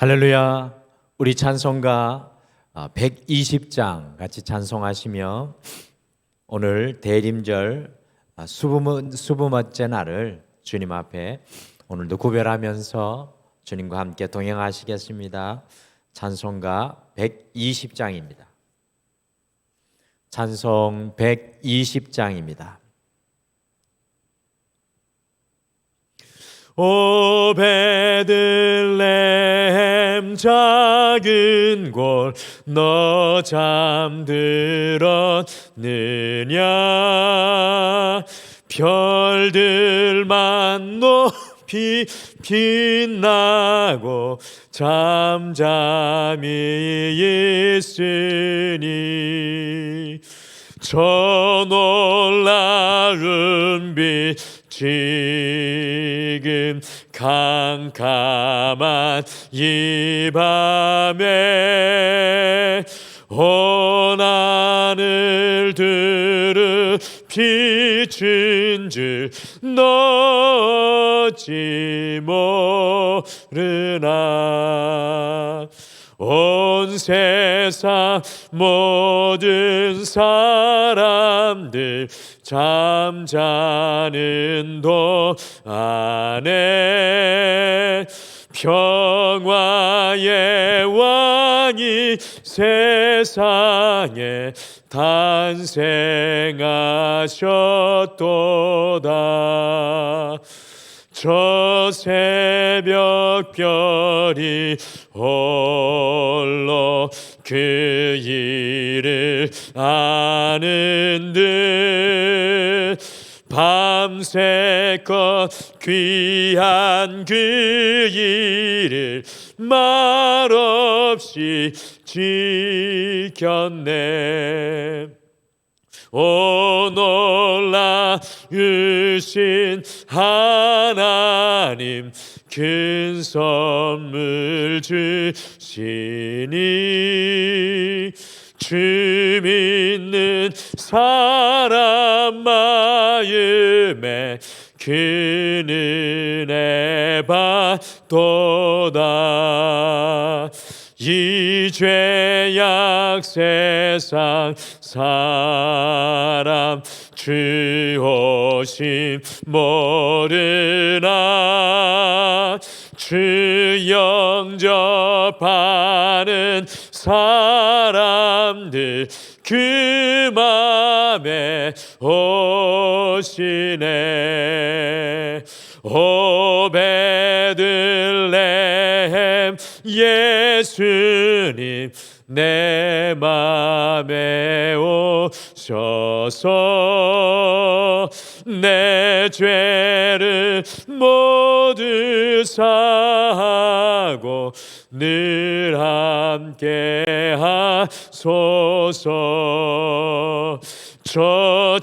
할렐루야. 우리 찬송가 120장 같이 찬송하시며 오늘 대림절 수부먼째 날을 주님 앞에 오늘도 구별하면서 주님과 함께 동행하시겠습니다. 찬송가 120장입니다. 찬송 120장입니다. 오 베들레헴 작은 곳 너 잠들었느냐 별들만 높이 빛나고 잠잠히 있으니 저 놀라운 빛 지금 캄캄한 이 밤에 온 하늘들을 비춘 줄 너지 모르나 온 세상 모든 사람들 잠자는 동안에 평화의 왕이 세상에 탄생하셨도다. 저 새벽별이 홀로 그 일을 아는 듯 밤새껏 귀한 그 일을 말없이 지켰네. 오 놀라우신 하나님 큰 선물 주시니 주 믿는 사람 마음에 큰 은혜 받도다. 이 죄악 세상 사람 주 오심 모르나 주 영접하는 사람들 그 맘에 오시네. 오 베들레헴 예수님 내 맘에 오셔서 내 죄를 모두 사하고 늘 함께 하소서. 저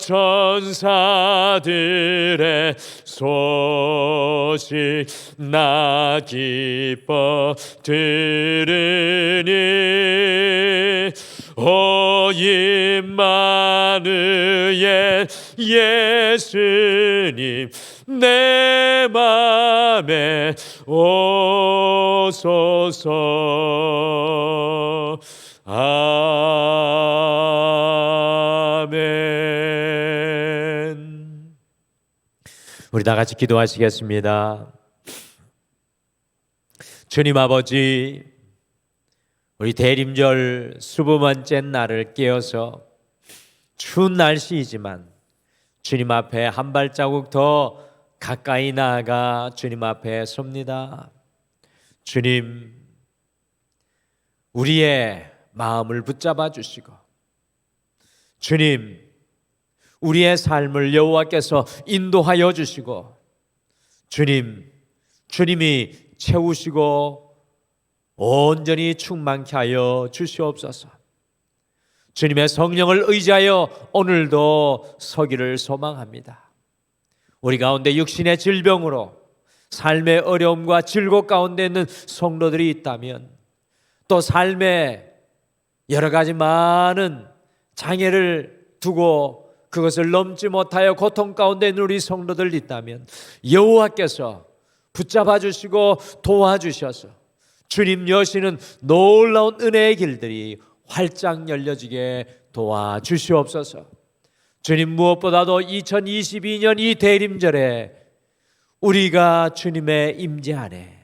천사들의 소식 나 기뻐 들으니 오 임마누엘 예수님 내 맘에 오소서. 아멘. 우리 다 같이 기도하시겠습니다. 주님 아버지, 우리 대림절 수부먼째 날을 깨어서 추운 날씨이지만 주님 앞에 한 발자국 더 가까이 나아가 주님 앞에 섭니다. 주님, 우리의 마음을 붙잡아 주시고 주님, 우리의 삶을 여호와께서 인도하여 주시고 주님이 채우시고 온전히 충만케 하여 주시옵소서. 주님의 성령을 의지하여 오늘도 서기를 소망합니다. 우리 가운데 육신의 질병으로 삶의 어려움과 질곡 가운데 있는 성도들이 있다면, 또 삶에 여러 가지 많은 장애를 두고 그것을 넘지 못하여 고통 가운데 있는 우리 성도들 있다면 여호와께서 붙잡아 주시고 도와주셔서 주님 여시는 놀라운 은혜의 길들이 활짝 열려지게 도와주시옵소서. 주님, 무엇보다도 2022년 이 대림절에 우리가 주님의 임재 안에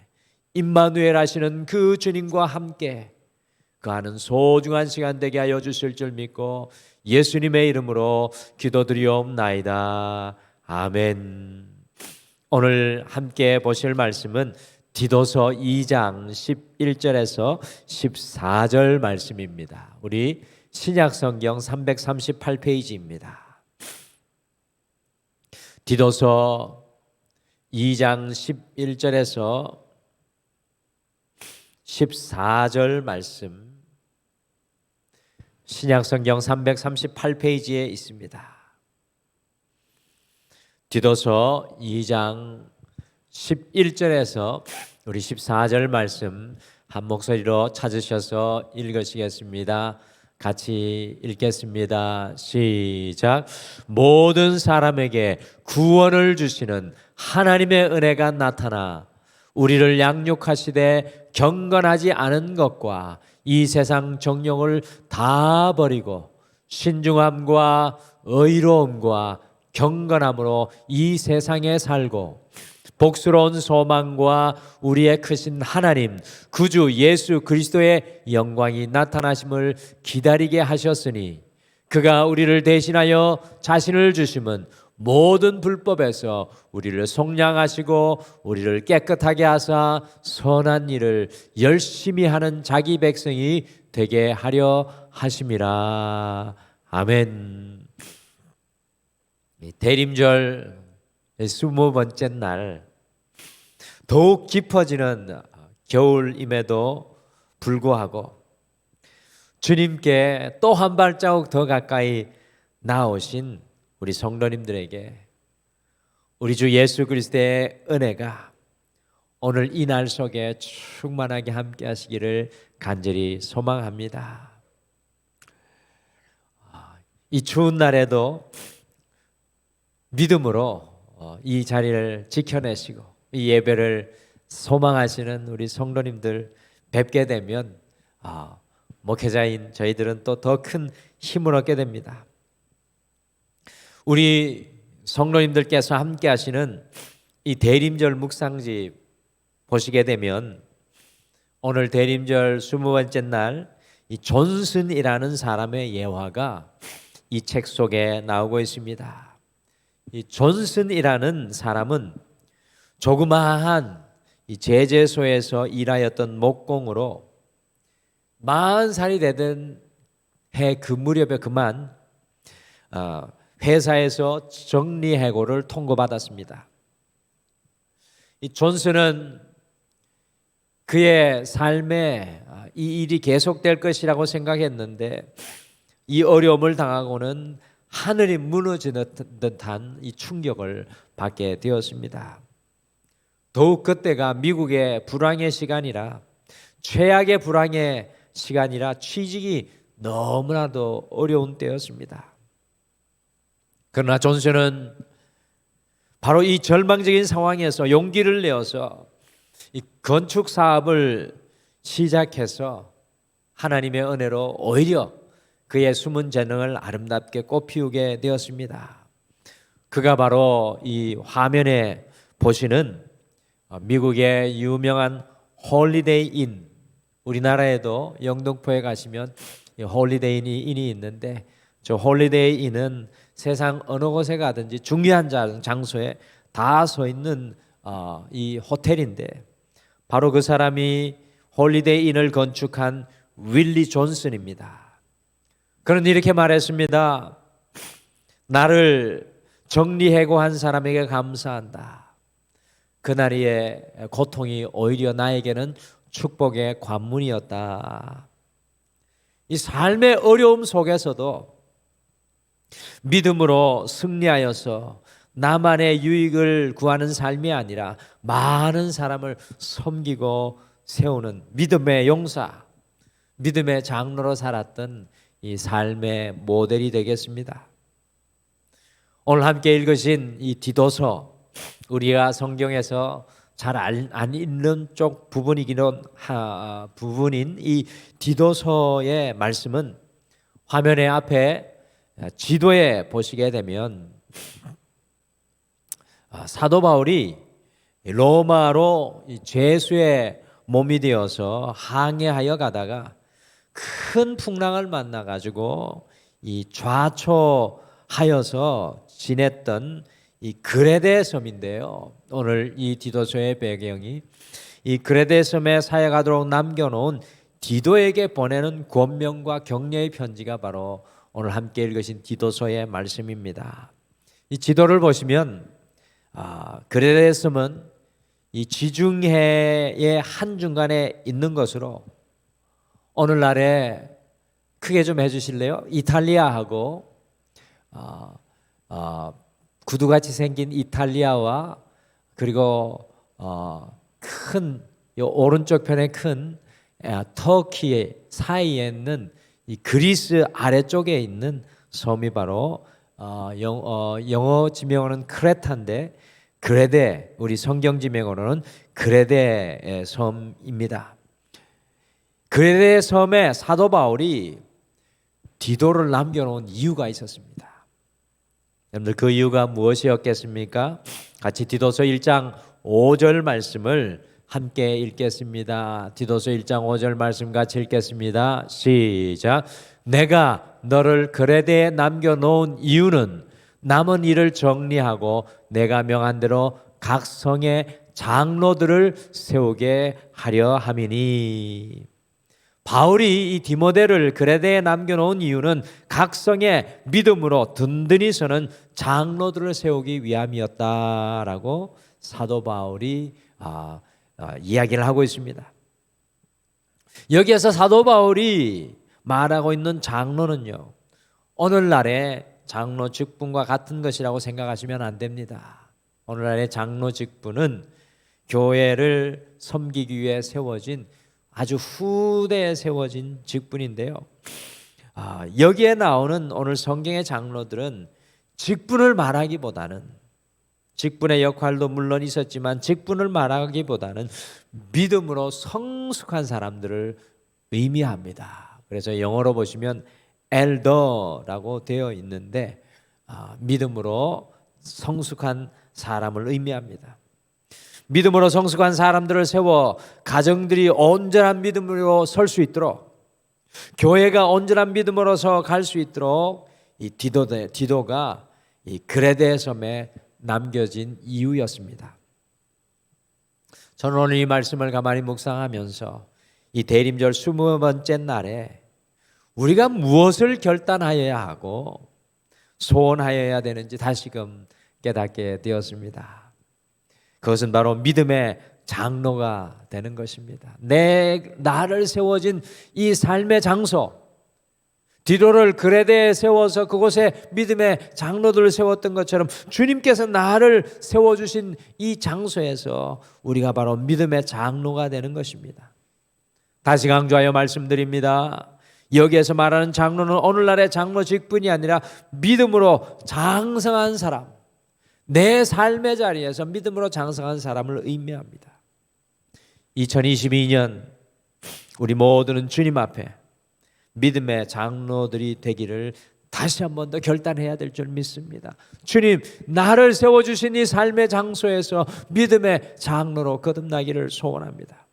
임마누엘 하시는 그 주님과 함께 그하는 소중한 시간 되게 하여 주실 줄 믿고 예수님의 이름으로 기도드리옵나이다. 아멘. 오늘 함께 보실 말씀은 디도서 2장 11절에서 14절 말씀입니다. 우리 신약성경 338페이지입니다. 디도서 2장 11절에서 14절 말씀, 신약성경 338페이지에 있습니다. 디도서 2장 11절에서 우리 14절 말씀 한 목소리로 찾으셔서 읽으시겠습니다. 같이 읽겠습니다. 시작. 모든 사람에게 구원을 주시는 하나님의 은혜가 나타나 우리를 양육하시되 경건하지 않은 것과 이 세상 정욕을 다 버리고 신중함과 의로움과 경건함으로 이 세상에 살고 복스러운 소망과 우리의 크신 하나님 구주 예수 그리스도의 영광이 나타나심을 기다리게 하셨으니 그가 우리를 대신하여 자신을 주심은 모든 불법에서 우리를 속량하시고 우리를 깨끗하게 하사 선한 일을 열심히 하는 자기 백성이 되게 하려 하심이라. 아멘. 대림절 20번째 날 더욱 깊어지는 겨울임에도 불구하고 주님께 또 한 발자국 더 가까이 나오신 우리 성도님들에게 우리 주 예수 그리스도의 은혜가 오늘 이 날 속에 충만하게 함께 하시기를 간절히 소망합니다. 이 추운 날에도 믿음으로 이 자리를 지켜내시고 이 예배를 소망하시는 우리 성도님들 뵙게 되면 목회자인 저희들은 또 더 큰 힘을 얻게 됩니다. 우리 성도님들께서 함께 하시는 이 대림절 묵상집 보시게 되면 오늘 대림절 20번째 날 이 존슨이라는 사람의 예화가 이 책 속에 나오고 있습니다. 이 존슨이라는 사람은 조그마한 이 제재소에서 일하였던 목공으로 40살이 되던 해 그 무렵에 그만 회사에서 정리해고를 통보받았습니다. 이 존슨은 그의 삶에 이 일이 계속될 것이라고 생각했는데 이 어려움을 당하고는 하늘이 무너지는 듯한 이 충격을 받게 되었습니다. 더욱 그때가 미국의 불황의 시간이라 최악의 불황의 시간이라 취직이 너무나도 어려운 때였습니다. 그러나 존슨은 바로 이 절망적인 상황에서 용기를 내어서 이 건축 사업을 시작해서 하나님의 은혜로 오히려 그의 숨은 재능을 아름답게 꽃피우게 되었습니다. 그가 바로 이 화면에 보시는 미국의 유명한 홀리데이 인, 우리나라에도 영등포에 가시면 홀리데이 인이 있는데 저 홀리데이 인은 세상 어느 곳에 가든지 중요한 장소에 다 서 있는 이 호텔인데 바로 그 사람이 홀리데이 인을 건축한 윌리 존슨입니다. 그는 이렇게 말했습니다. 나를 정리해고한 사람에게 감사한다. 그날의 고통이 오히려 나에게는 축복의 관문이었다. 이 삶의 어려움 속에서도 믿음으로 승리하여서 나만의 유익을 구하는 삶이 아니라 많은 사람을 섬기고 세우는 믿음의 용사, 믿음의 장로로 살았던 이 삶의 모델이 되겠습니다. 오늘 함께 읽으신 이 디도서, 우리가 성경에서 잘 안 읽는 쪽 부분인 이 디도서의 말씀은 화면의 앞에 지도에 보시게 되면 사도 바울이 로마로 죄수의 몸이 되어서 항해하여 가다가 큰 풍랑을 만나 가지고 이 좌초하여서 지냈던 이 그레데 섬인데요. 오늘 이 디도서의 배경이 이 그레데 섬에 사역하도록 남겨놓은 디도에게 보내는 권면과 격려의 편지가 바로 오늘 함께 읽으신 디도서의 말씀입니다. 이 지도를 보시면 그레데 섬은 이 지중해의 한중간에 있는 것으로 오늘날에 크게 좀 해주실래요? 이탈리아하고 구두같이 생긴 이탈리아와 그리고 큰 오른쪽 편에 큰 터키 사이에 있는 이 그리스 아래쪽에 있는 섬이 바로 영어 지명어는 크레타인데 그레데, 우리 성경 지명어로는 그레데 섬입니다. 그레데 섬에 사도 바울이 디도를 남겨놓은 이유가 있었습니다. 여러분들 그 이유가 무엇이었겠습니까? 같이 디도서 1장 5절 말씀을 함께 읽겠습니다. 디도서 1장 5절 말씀 같이 읽겠습니다. 시작. 내가 너를 그레데에 남겨놓은 이유는 남은 일을 정리하고 내가 명한 대로 각 성의 장로들을 세우게 하려 함이니. 바울이 이 디모데를 그레데에 남겨놓은 이유는 각 성의 믿음으로 든든히 서는 장로들을 세우기 위함이었다라고 사도 바울이 이야기를 하고 있습니다. 여기에서 사도 바울이 말하고 있는 장로는요, 오늘날의 장로 직분과 같은 것이라고 생각하시면 안 됩니다. 오늘날의 장로 직분은 교회를 섬기기 위해 세워진 아주 후대에 세워진 직분인데요. 여기에 나오는 오늘 성경의 장로들은 직분을 말하기보다는, 직분의 역할도 물론 있었지만 직분을 말하기보다는 믿음으로 성숙한 사람들을 의미합니다. 그래서 영어로 보시면 엘더라고 되어 있는데 믿음으로 성숙한 사람을 의미합니다. 믿음으로 성숙한 사람들을 세워 가정들이 온전한 믿음으로 설 수 있도록, 교회가 온전한 믿음으로서 갈 수 있도록 이 디도가 이 그레데 섬에 남겨진 이유였습니다. 저는 오늘 이 말씀을 가만히 묵상하면서 이 대림절 20번째 날에 우리가 무엇을 결단하여야 하고 소원하여야 되는지 다시금 깨닫게 되었습니다. 그것은 바로 믿음의 장로가 되는 것입니다. 나를 세워진 이 삶의 장소, 디도를 그레데에 세워서 그곳에 믿음의 장로들을 세웠던 것처럼 주님께서 나를 세워주신 이 장소에서 우리가 바로 믿음의 장로가 되는 것입니다. 다시 강조하여 말씀드립니다. 여기에서 말하는 장로는 오늘날의 장로 직분이 아니라 믿음으로 장성한 사람, 내 삶의 자리에서 믿음으로 장성한 사람을 의미합니다. 2022년 우리 모두는 주님 앞에 믿음의 장로들이 되기를 다시 한 번 더 결단해야 될 줄 믿습니다. 주님, 나를 세워주신 이 삶의 장소에서 믿음의 장로로 거듭나기를 소원합니다.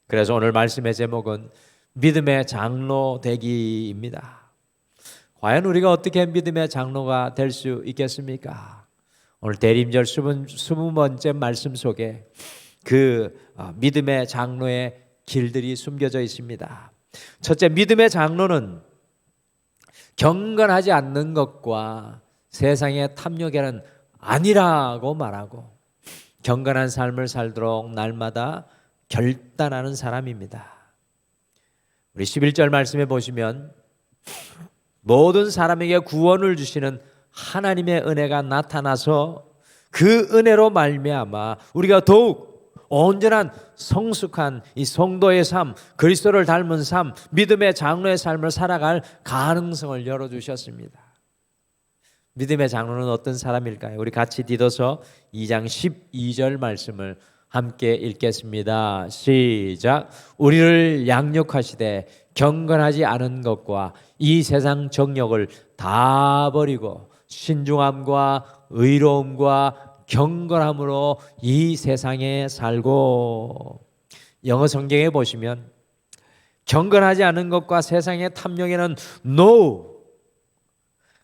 그래서 오늘 말씀의 제목은 믿음의 장로 되기입니다. 과연 우리가 어떻게 믿음의 장로가 될 수 있겠습니까? 오늘 대림절 20번째 말씀 속에 그 믿음의 장로의 길들이 숨겨져 있습니다. 첫째, 믿음의 장로는 경건하지 않는 것과 세상의 탐욕에는 아니라고 말하고 경건한 삶을 살도록 날마다 결단하는 사람입니다. 우리 11절 말씀에 보시면 모든 사람에게 구원을 주시는 하나님의 은혜가 나타나서 그 은혜로 말미암아 우리가 더욱 온전한 성숙한 이 성도의 삶, 그리스도를 닮은 삶, 믿음의 장로의 삶을 살아갈 가능성을 열어주셨습니다. 믿음의 장로는 어떤 사람일까요? 우리 같이 디도서 2장 12절 말씀을 함께 읽겠습니다. 시작. 우리를 양육하시되 경건하지 않은 것과 이 세상 정욕을 다 버리고 신중함과 의로움과 경건함으로 이 세상에 살고. 영어 성경에 보시면 경건하지 않은 것과 세상의 탐욕에는 no,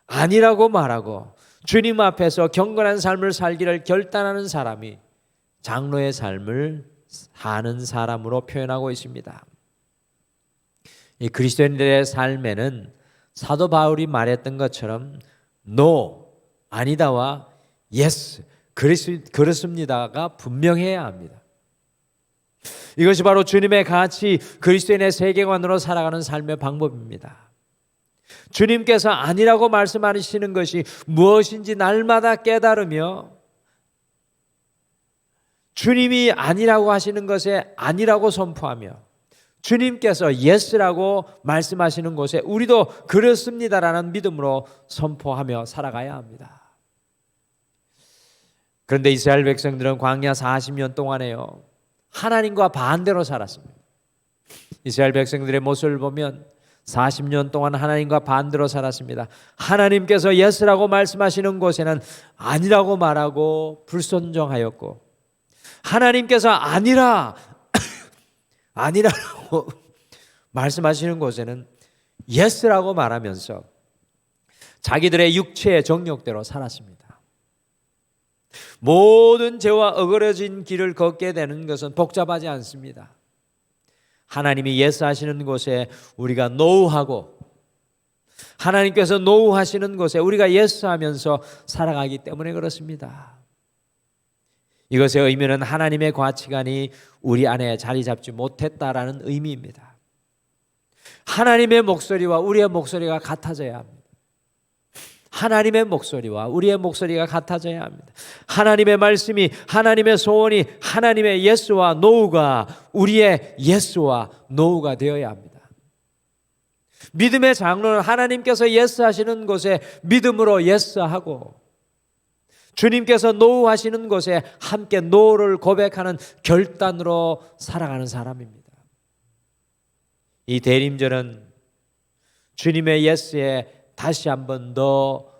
아니라고 말하고 주님 앞에서 경건한 삶을 살기를 결단하는 사람이 장로의 삶을 사는 사람으로 표현하고 있습니다. 이 그리스도인들의 삶에는 사도 바울이 말했던 것처럼 no, 아니다와 yes, 그렇습니다가 분명해야 합니다. 이것이 바로 주님의 가치, 그리스도인의 세계관으로 살아가는 삶의 방법입니다. 주님께서 아니라고 말씀하시는 것이 무엇인지 날마다 깨달으며 주님이 아니라고 하시는 것에 아니라고 선포하며 주님께서 예스라고 말씀하시는 것에 우리도 그렇습니다라는 믿음으로 선포하며 살아가야 합니다. 그런데 이스라엘 백성들은 광야 40년 동안에요, 하나님과 반대로 살았습니다. 이스라엘 백성들의 모습을 보면 40년 동안 하나님과 반대로 살았습니다. 하나님께서 예스라고 말씀하시는 곳에는 아니라고 말하고 불순종하였고, 하나님께서 아니라고 말씀하시는 곳에는 예스라고 말하면서 자기들의 육체의 정욕대로 살았습니다. 모든 죄와 어그러진 길을 걷게 되는 것은 복잡하지 않습니다. 하나님이 예스 하시는 곳에 우리가 노우하고 하나님께서 노우 하시는 곳에 우리가 예스 하면서 살아가기 때문에 그렇습니다. 이것의 의미는 하나님의 가치관이 우리 안에 자리 잡지 못했다라는 의미입니다. 하나님의 목소리와 우리의 목소리가 같아져야 합니다. 하나님의 목소리와 우리의 목소리가 같아져야 합니다. 하나님의 말씀이, 하나님의 소원이, 하나님의 예스와 노우가 우리의 예스와 노우가 되어야 합니다. 믿음의 장로는 하나님께서 예스 하시는 곳에 믿음으로 예스하고 주님께서 노우 하시는 곳에 함께 노우를 고백하는 결단으로 살아가는 사람입니다. 이 대림절은 주님의 예스에 다시 한번 더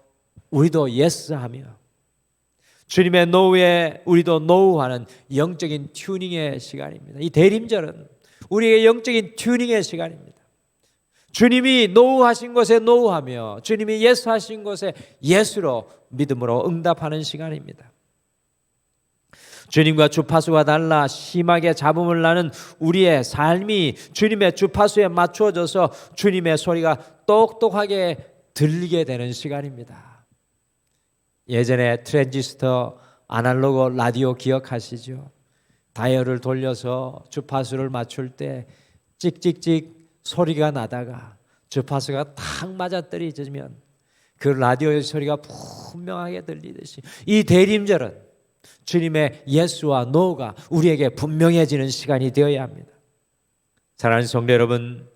우리도 예스하며 주님의 노우에 우리도 노우하는 영적인 튜닝의 시간입니다. 이 대림절은 우리의 영적인 튜닝의 시간입니다. 주님이 노우하신 것에 노우하며 주님이 예스하신 것에 예스로 믿음으로 응답하는 시간입니다. 주님과 주파수가 달라 심하게 잡음을 나는 우리의 삶이 주님의 주파수에 맞추어져서 주님의 소리가 똑똑하게 들리게 되는 시간입니다. 예전에 트랜지스터 아날로그 라디오 기억하시죠? 다이얼을 돌려서 주파수를 맞출 때 찍찍찍 소리가 나다가 주파수가 탁 맞아떨어지면 그 라디오의 소리가 분명하게 들리듯이 이 대림절은 주님의 예스와 노가 우리에게 분명해지는 시간이 되어야 합니다. 사랑하는 성도 여러분,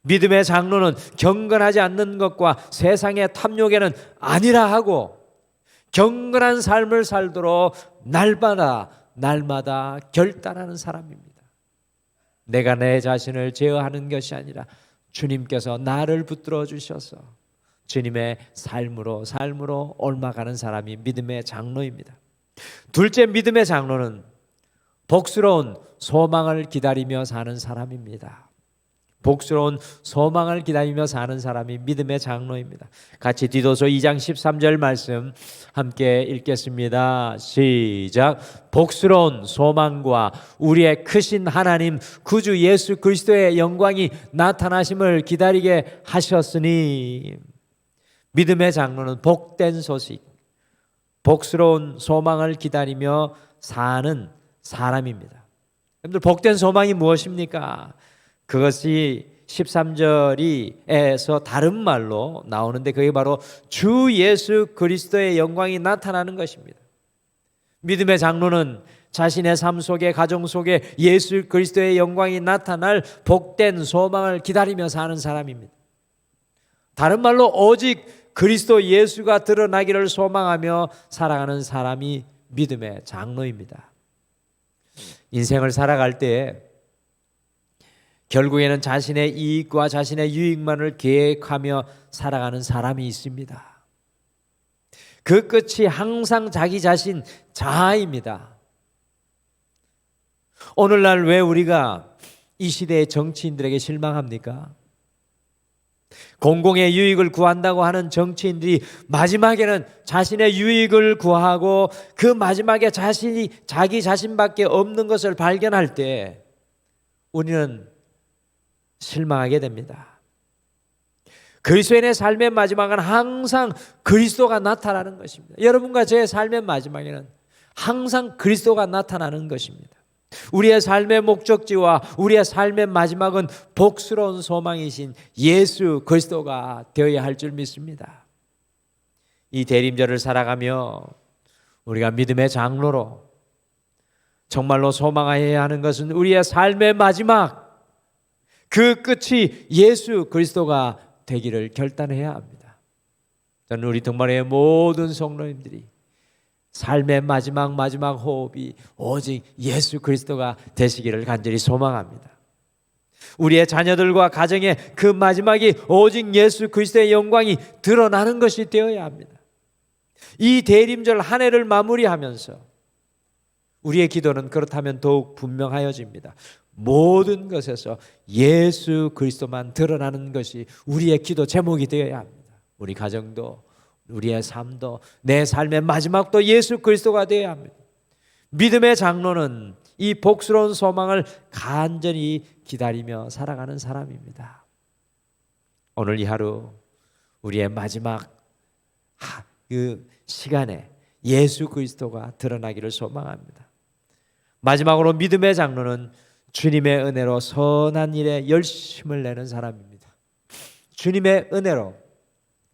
믿음의 장로는 경건하지 않는 것과 세상의 탐욕에는 아니라 하고 경건한 삶을 살도록 날마다 결단하는 사람입니다. 내가 내 자신을 제어하는 것이 아니라 주님께서 나를 붙들어 주셔서 주님의 삶으로 옮아가는 사람이 믿음의 장로입니다. 둘째, 믿음의 장로는 복스러운 소망을 기다리며 사는 사람입니다. 복스러운 소망을 기다리며 사는 사람이 믿음의 장로입니다. 같이 디도서 2장 13절 말씀 함께 읽겠습니다. 시작. 복스러운 소망과 우리의 크신 하나님 구주 예수 그리스도의 영광이 나타나심을 기다리게 하셨으니. 믿음의 장로는 복된 소식, 복스러운 소망을 기다리며 사는 사람입니다. 여러분들, 복된 소망이 무엇입니까? 그것이 13절에서 다른 말로 나오는데 그게 바로 주 예수 그리스도의 영광이 나타나는 것입니다. 믿음의 장로는 자신의 삶 속에, 가정 속에 예수 그리스도의 영광이 나타날 복된 소망을 기다리며 사는 사람입니다. 다른 말로 오직 그리스도 예수가 드러나기를 소망하며 살아가는 사람이 믿음의 장로입니다. 인생을 살아갈 때 결국에는 자신의 이익과 자신의 유익만을 계획하며 살아가는 사람이 있습니다. 그 끝이 항상 자기 자신 자아입니다. 오늘날 왜 우리가 이 시대의 정치인들에게 실망합니까? 공공의 유익을 구한다고 하는 정치인들이 마지막에는 자신의 유익을 구하고 그 마지막에 자기 자신밖에 없는 것을 발견할 때 우리는 실망하게 됩니다. 그리스도인의 삶의 마지막은 항상 그리스도가 나타나는 것입니다. 여러분과 제 삶의 마지막에는 항상 그리스도가 나타나는 것입니다. 우리의 삶의 목적지와 우리의 삶의 마지막은 복스러운 소망이신 예수 그리스도가 되어야 할 줄 믿습니다. 이 대림절을 살아가며 우리가 믿음의 장로로 정말로 소망해야 하는 것은 우리의 삶의 마지막, 그 끝이 예수 그리스도가 되기를 결단해야 합니다. 저는 우리 등만의 모든 성도님들이 삶의 마지막 호흡이 오직 예수 그리스도가 되시기를 간절히 소망합니다. 우리의 자녀들과 가정의 그 마지막이 오직 예수 그리스도의 영광이 드러나는 것이 되어야 합니다. 이 대림절 한 해를 마무리하면서 우리의 기도는 그렇다면 더욱 분명하여집니다. 모든 것에서 예수 그리스도만 드러나는 것이 우리의 기도 제목이 되어야 합니다. 우리 가정도, 우리의 삶도, 내 삶의 마지막도 예수 그리스도가 되어야 합니다. 믿음의 장로는 이 복스러운 소망을 간절히 기다리며 살아가는 사람입니다. 오늘 이 하루 우리의 마지막 그 시간에 예수 그리스도가 드러나기를 소망합니다. 마지막으로 믿음의 장로는 주님의 은혜로 선한 일에 열심을 내는 사람입니다. 주님의 은혜로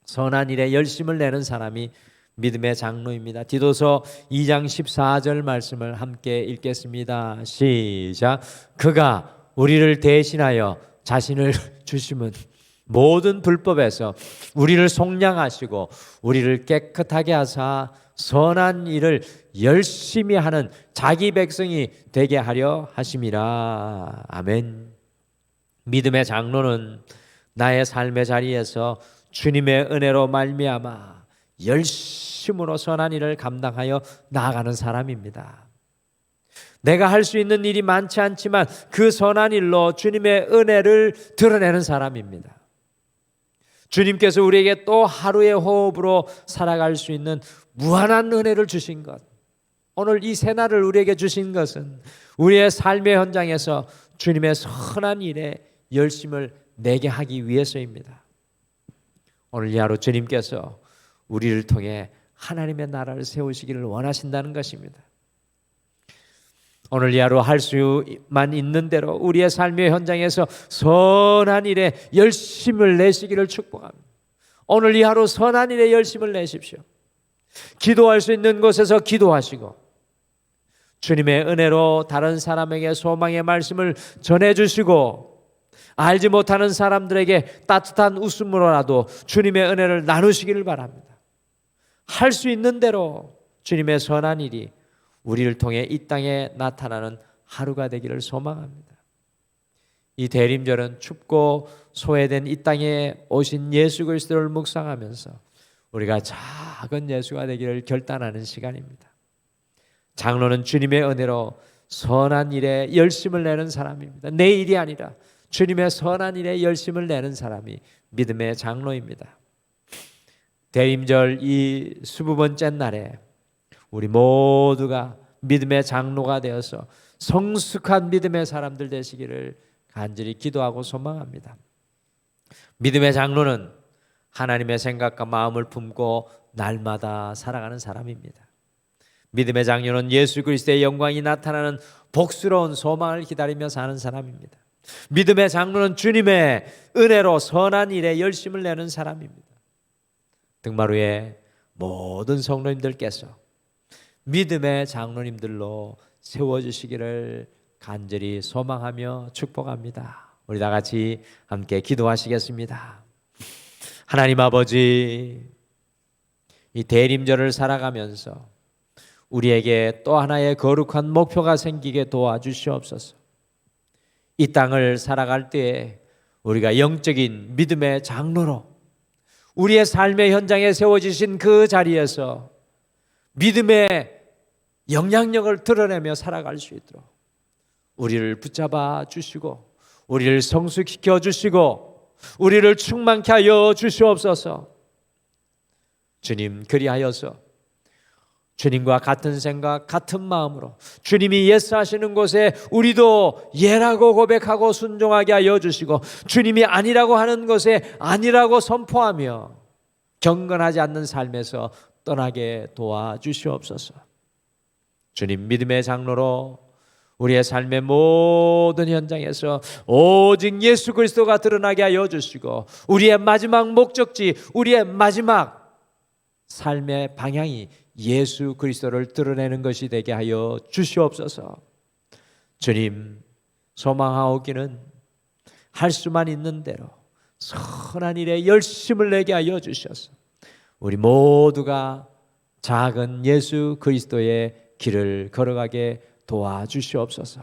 선한 일에 열심을 내는 사람이 믿음의 장로입니다. 디도서 2장 14절 말씀을 함께 읽겠습니다. 시작. 그가 우리를 대신하여 자신을 주심은 모든 불법에서 우리를 속량하시고 우리를 깨끗하게 하사 선한 일을 열심히 하는 자기 백성이 되게 하려 하심이라. 아멘. 믿음의 장로는 나의 삶의 자리에서 주님의 은혜로 말미암아 열심으로 선한 일을 감당하여 나아가는 사람입니다. 내가 할 수 있는 일이 많지 않지만 그 선한 일로 주님의 은혜를 드러내는 사람입니다. 주님께서 우리에게 또 하루의 호흡으로 살아갈 수 있는 무한한 은혜를 주신 것, 오늘 이 새날을 우리에게 주신 것은 우리의 삶의 현장에서 주님의 선한 일에 열심을 내게 하기 위해서입니다. 오늘 이 하루 주님께서 우리를 통해 하나님의 나라를 세우시기를 원하신다는 것입니다. 오늘 이 하루 할 수만 있는 대로 우리의 삶의 현장에서 선한 일에 열심을 내시기를 축복합니다. 오늘 이 하루 선한 일에 열심을 내십시오. 기도할 수 있는 곳에서 기도하시고 주님의 은혜로 다른 사람에게 소망의 말씀을 전해주시고 알지 못하는 사람들에게 따뜻한 웃음으로라도 주님의 은혜를 나누시기를 바랍니다. 할 수 있는 대로 주님의 선한 일이 우리를 통해 이 땅에 나타나는 하루가 되기를 소망합니다. 이 대림절은 춥고 소외된 이 땅에 오신 예수 그리스도를 묵상하면서 우리가 작은 예수가 되기를 결단하는 시간입니다. 장로는 주님의 은혜로 선한 일에 열심을 내는 사람입니다. 내 일이 아니라 주님의 선한 일에 열심을 내는 사람이 믿음의 장로입니다. 대림절 이 20번째 날에 우리 모두가 믿음의 장로가 되어서 성숙한 믿음의 사람들 되시기를 간절히 기도하고 소망합니다. 믿음의 장로는 하나님의 생각과 마음을 품고 날마다 살아가는 사람입니다. 믿음의 장로는 예수 그리스도의 영광이 나타나는 복스러운 소망을 기다리며 사는 사람입니다. 믿음의 장로는 주님의 은혜로 선한 일에 열심을 내는 사람입니다. 등마루의 모든 성도님들께서 믿음의 장로님들로 세워주시기를 간절히 소망하며 축복합니다. 우리 다 같이 함께 기도하시겠습니다. 하나님 아버지, 이 대림절을 살아가면서 우리에게 또 하나의 거룩한 목표가 생기게 도와주시옵소서. 이 땅을 살아갈 때에 우리가 영적인 믿음의 장로로 우리의 삶의 현장에 세워지신 그 자리에서 믿음의 영향력을 드러내며 살아갈 수 있도록 우리를 붙잡아 주시고 우리를 성숙시켜 주시고 우리를 충만케 하여 주시옵소서. 주님, 그리하여서 주님과 같은 생각, 같은 마음으로 주님이 예스 하시는 곳에 우리도 예라고 고백하고 순종하게 하여 주시고, 주님이 아니라고 하는 것에 아니라고 선포하며 경건하지 않는 삶에서 떠나게 도와주시옵소서. 주님, 믿음의 장로로 우리의 삶의 모든 현장에서 오직 예수 그리스도가 드러나게 하여 주시고, 우리의 마지막 목적지, 우리의 마지막 삶의 방향이 예수 그리스도를 드러내는 것이 되게 하여 주시옵소서. 주님, 소망하오기는 할 수만 있는 대로 선한 일에 열심을 내게 하여 주셔서 우리 모두가 작은 예수 그리스도의 길을 걸어가게 도와주시옵소서.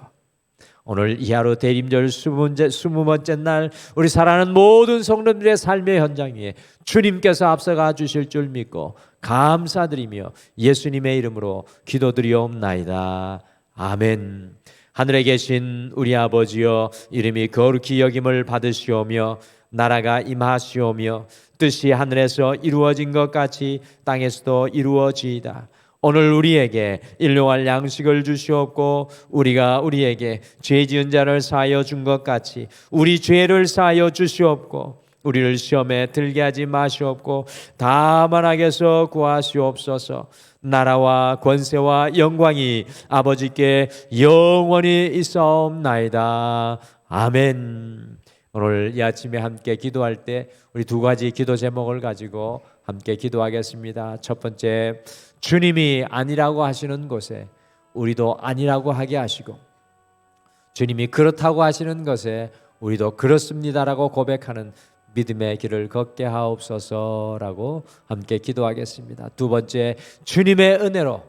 오늘 이 하루 대림절 20번째 날 우리 사랑하는 모든 성도들의 삶의 현장 위에 주님께서 앞서가 주실 줄 믿고 감사드리며 예수님의 이름으로 기도드리옵나이다. 아멘. 하늘에 계신 우리 아버지여, 이름이 거룩히 여김을 받으시오며 나라가 임하시오며 뜻이 하늘에서 이루어진 것 같이 땅에서도 이루어지이다. 오늘 우리에게 일용할 양식을 주시옵고 우리가 우리에게 죄 지은 자를 사하여 준 것 같이 우리 죄를 사하여 주시옵고 우리를 시험에 들게 하지 마시옵고 다만 악에서 구하시옵소서. 나라와 권세와 영광이 아버지께 영원히 있사옵나이다. 아멘. 오늘 이 아침에 함께 기도할 때 우리 두 가지 기도 제목을 가지고 함께 기도하겠습니다. 첫 번째, 주님이 아니라고 하시는 곳에 우리도 아니라고 하게 하시고, 주님이 그렇다고 하시는 것에 우리도 그렇습니다라고 고백하는 믿음의 길을 걷게 하옵소서라고 함께 기도하겠습니다. 두 번째, 주님의 은혜로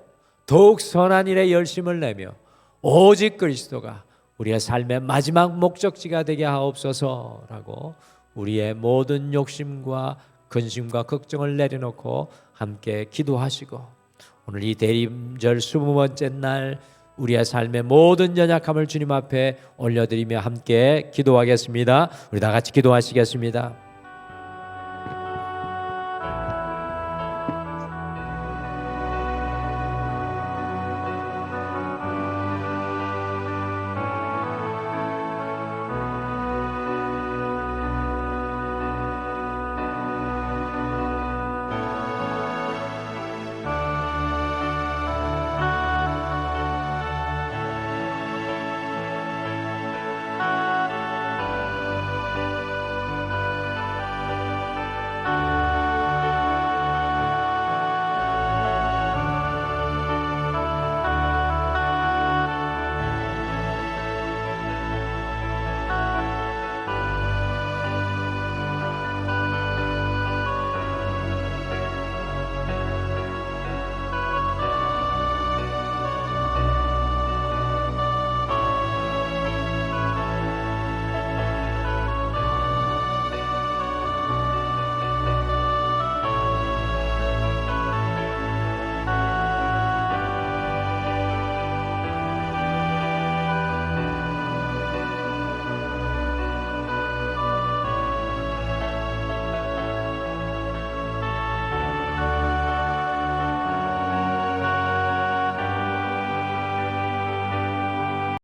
더욱 선한 일에 열심을 내며 오직 그리스도가 우리의 삶의 마지막 목적지가 되게 하옵소서라고 우리의 모든 욕심과 근심과 걱정을 내려놓고 함께 기도하시고, 오늘 이 대림절 20번째 날 우리의 삶의 모든 연약함을 주님 앞에 올려드리며 함께 기도하겠습니다. 우리 다 같이 기도하시겠습니다.